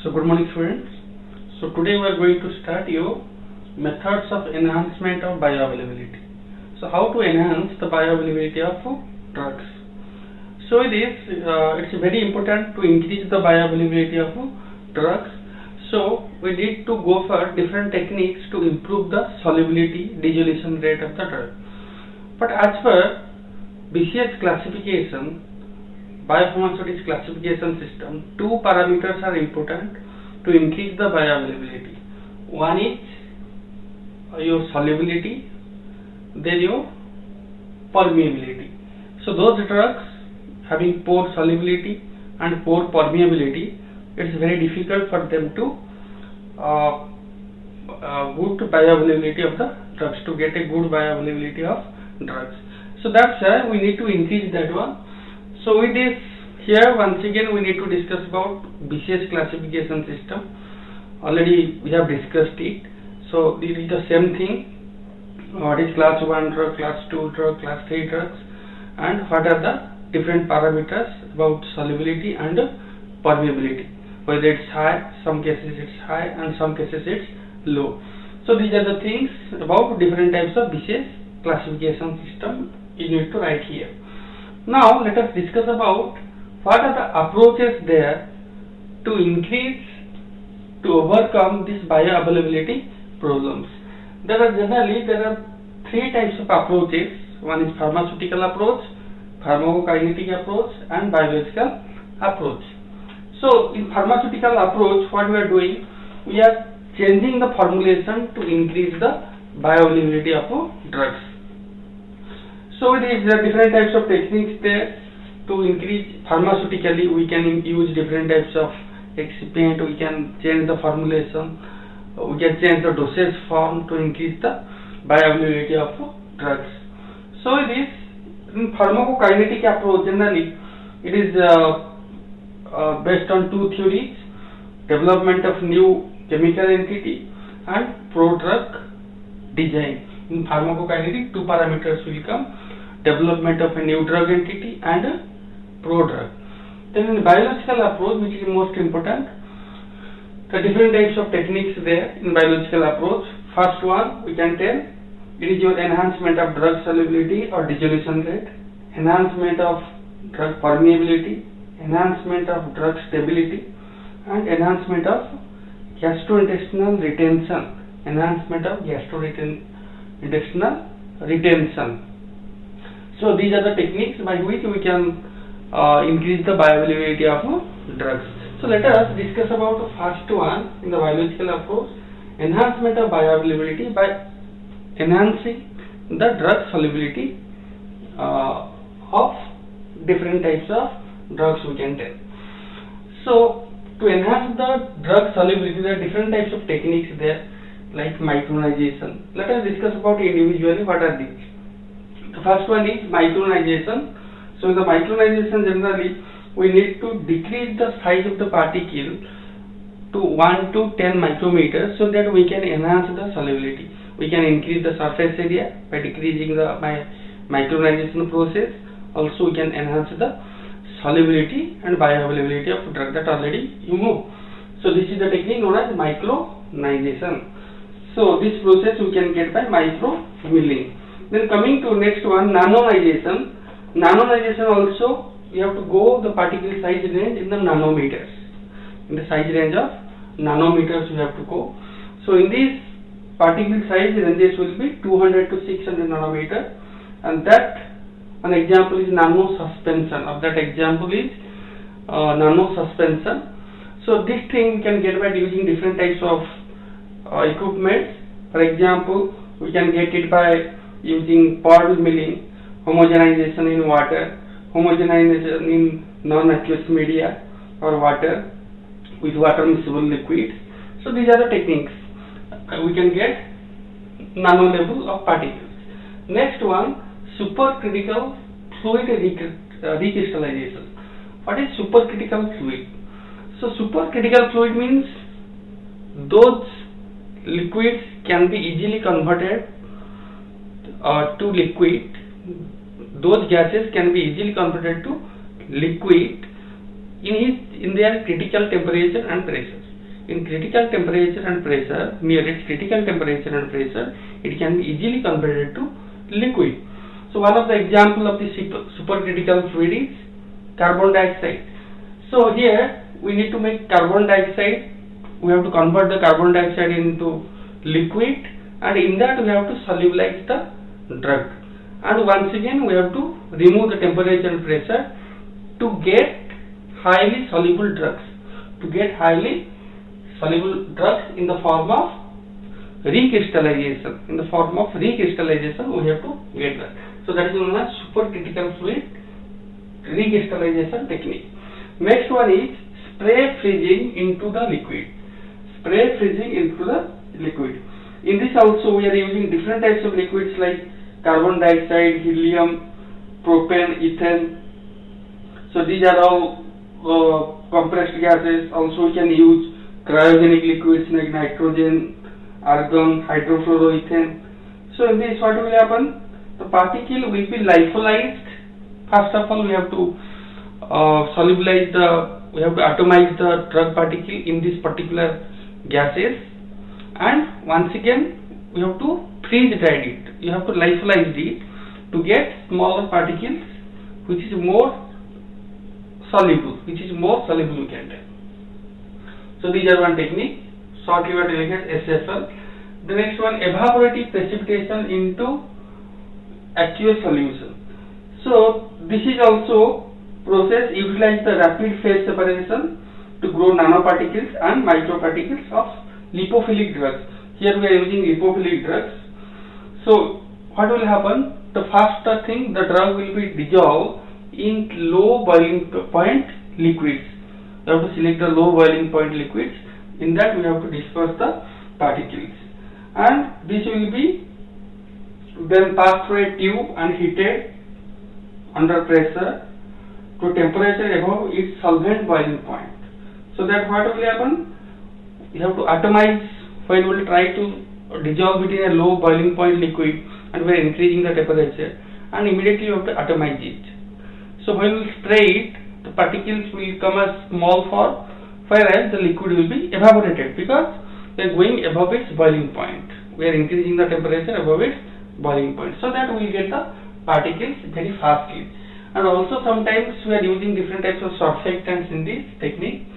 So good morning students. So today we are going to start your methods of enhancement of bioavailability. So how to enhance the bioavailability of drugs. So it's very important to increase the bioavailability of drugs. So we need to go for different techniques to improve the solubility, dissolution rate of the drug. But as per BCS classification, biopharmaceutics classification system, two parameters are important to increase the bioavailability. One is your solubility, then your permeability. So those drugs having poor solubility and poor permeability, it's very difficult for them to good bioavailability of the drugs, to get a good bioavailability of drugs. So that's why we need to increase that one. So with this, here once again we need to discuss about BCS classification system. Already we have discussed it. So this is the same thing. What is class 1 drug, class 2 drug, class 3 drugs, and what are the different parameters about solubility and permeability. Whether it's high, some cases it's high, and some cases it's low. So these are the things about different types of BCS classification system you need to write here. Now let us discuss about what are the approaches there to increase, to overcome this bioavailability problems. There are three types of approaches. One is pharmaceutical approach, pharmacokinetic approach, and biological approach. So in pharmaceutical approach, what we are doing, we are changing the formulation to increase the bioavailability of drugs. So there are different types of techniques there to increase. Pharmaceutically, we can use different types of excipient, we can change the formulation, we can change the dosage form to increase the bioavailability of drugs. So in pharmacokinetic approach, generally it is based on two theories: development of new chemical entity and pro-drug design. In pharmacokinetic, two parameters will come: development of a new drug entity and a pro-drug. Then in biological approach, which is most important, the different types of techniques there in biological approach. First one, we can tell, it is your enhancement of drug solubility or dissolution rate, enhancement of drug permeability, enhancement of drug stability, and enhancement of gastrointestinal retention, So these are the techniques by which we can increase the bioavailability of drugs. So let us discuss about the first one in the biological approach: enhancement of bioavailability by enhancing the drug solubility of different types of drugs, we can tell. So to enhance the drug solubility, there are different types of techniques there, like micronization. Let us discuss about individually what are these. The first one is micronization. So in the micronization, generally we need to decrease the size of the particle to 1 to 10 micrometers so that we can enhance the solubility. We can increase the surface area by decreasing the micronization process. Also we can enhance the solubility and bioavailability of drug that already you know. So this is the technique known as micronization. So this process we can get by micromilling. Then coming to next one, nanonization. Nanonization also, we have to go the particle size range in the nanometers. In the size range of nanometers we have to go. So in this particle size ranges will be 200 to 600 nanometer, and that an example is nanosuspension. Of that example is nanosuspension. So this thing we can get by using different types of equipment. For example, we can get it by using pod milling, homogenization in water, homogenization in non-aqueous media or water with water miscible liquids. So these are the techniques we can get nano level of particles. Next one, supercritical fluid recrystallization. What is supercritical fluid? So supercritical fluid means those liquids can be easily converted to liquid. Those gases can be easily converted to liquid in their critical temperature and pressure. In critical temperature and pressure, near its critical temperature and pressure, it can be easily converted to liquid. So one of the example of the supercritical fluid is carbon dioxide. So here we need to make carbon dioxide. We have to convert the carbon dioxide into liquid, and in that we have to solubilize the drug. And once again we have to remove the temperature and pressure to get highly soluble drugs. To get highly soluble drugs in the form of recrystallization. In the form of recrystallization we have to get that. So that is known as supercritical fluid recrystallization technique. Next one is spray freezing into the liquid. Spray freezing into the liquid. In this also we are using different types of liquids like carbon dioxide, helium, propane, ethane. So these are all compressed gases. Also we can use cryogenic liquids like nitrogen, argon, hydrofluoroethane. So in this what will happen? The particle will be lyophilized. First of all we have to we have to atomize the drug particle in this particular gases, and once again we have to freeze dried it. You have to lyophilize it to get smaller particles which is more soluble, we can tell. So these are one technique. Shortly we are doing it SFL. The next one, evaporative precipitation into aqueous solution. So this is also process utilize the rapid phase separation to grow nanoparticles and microparticles of lipophilic drugs. Here we are using lipophilic drugs. So what will happen? The first thing, the drug will be dissolved in low boiling point liquids. You have to select the low boiling point liquids. In that we have to disperse the particles, and this will be then passed through a tube and heated under pressure to temperature above its solvent boiling point. So that what will happen? You have to atomize when we will try to dissolve it in a low boiling point liquid, and we are increasing the temperature, and immediately you have to atomize it. So when we spray it, the particles will come as small form, whereas the liquid will be evaporated because we are going above its boiling point. We are increasing the temperature above its boiling point, so that we will get the particles very fastly. And also sometimes we are using different types of surfactants in this technique,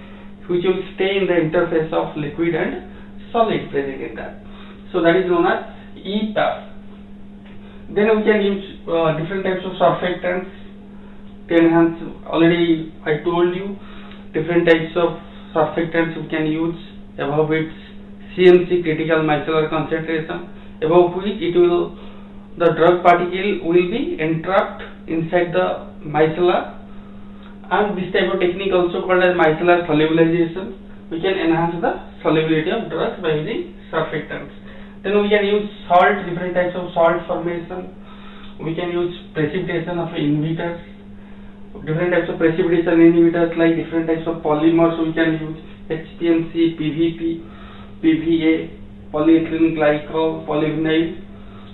which will stay in the interface of liquid and solid present in that. So that is known as EPAS. Then we can use different types of surfactants to enhance. Already I told you different types of surfactants we can use above its CMC, critical micellar concentration, above which the drug particle will be entrapped inside the micellar, and this type of technique also called as micellar solubilization. We can enhance the solubility of drugs by using surfactants. Then we can use salt, different types of salt formation. We can use precipitation of inhibitors, different types of precipitation inhibitors like different types of polymers. We can use HPMC, PVP, PVA, polyethylene glycol, polyvinyl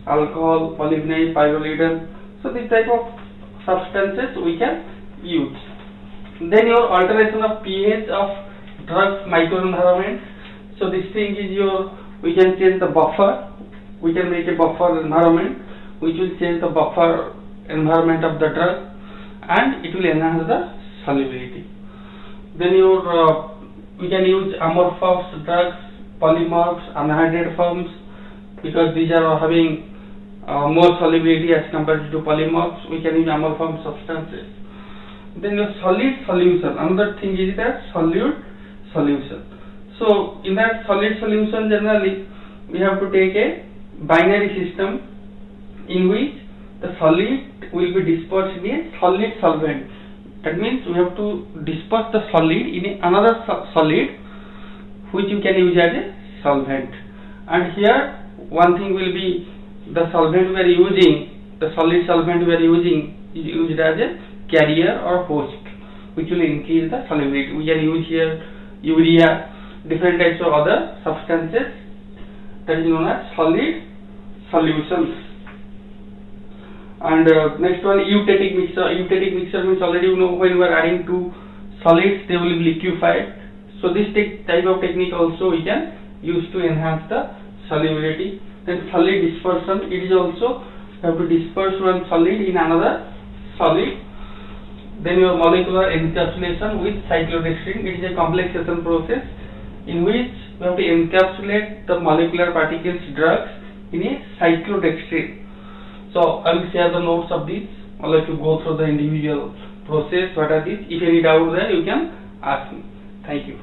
alcohol, polyvinyl pyrrolidine. So this type of substances we can use. Then your alteration of pH of drug microenvironment. So this thing is we can change the buffer. We can make a buffer environment which will change the buffer environment of the drug, and it will enhance the solubility. Then we can use amorphous drugs, polymorphs, anhydride forms, because these are having more solubility as compared to polymorphs. We can use amorphous substances. Then your solid solution. Another thing is that solute solution. So in that solid solution, generally we have to take a binary system in which the solid will be dispersed in a solid solvent. That means we have to disperse the solid in another solid which you can use as a solvent. And here one thing will be the solvent we are using, the solid solvent we are using is used as a carrier or host, which will increase the solubility. We can use here urea, different types of other substances, that is known as solid solutions. And next one, eutectic mixture. Eutectic mixture means already you know when we are adding two solids they will be liquefied. So this type of technique also we can use to enhance the solubility. Then solid dispersion, it is also have to disperse one solid in another solid. Then your molecular encapsulation with cyclodextrin, it is a complexation process in which we have to encapsulate the molecular particles drugs in a cyclodextrin. So I will share the notes of this. I'll let you go through the individual process. What are these? If any doubt there, you can ask me. Thank you.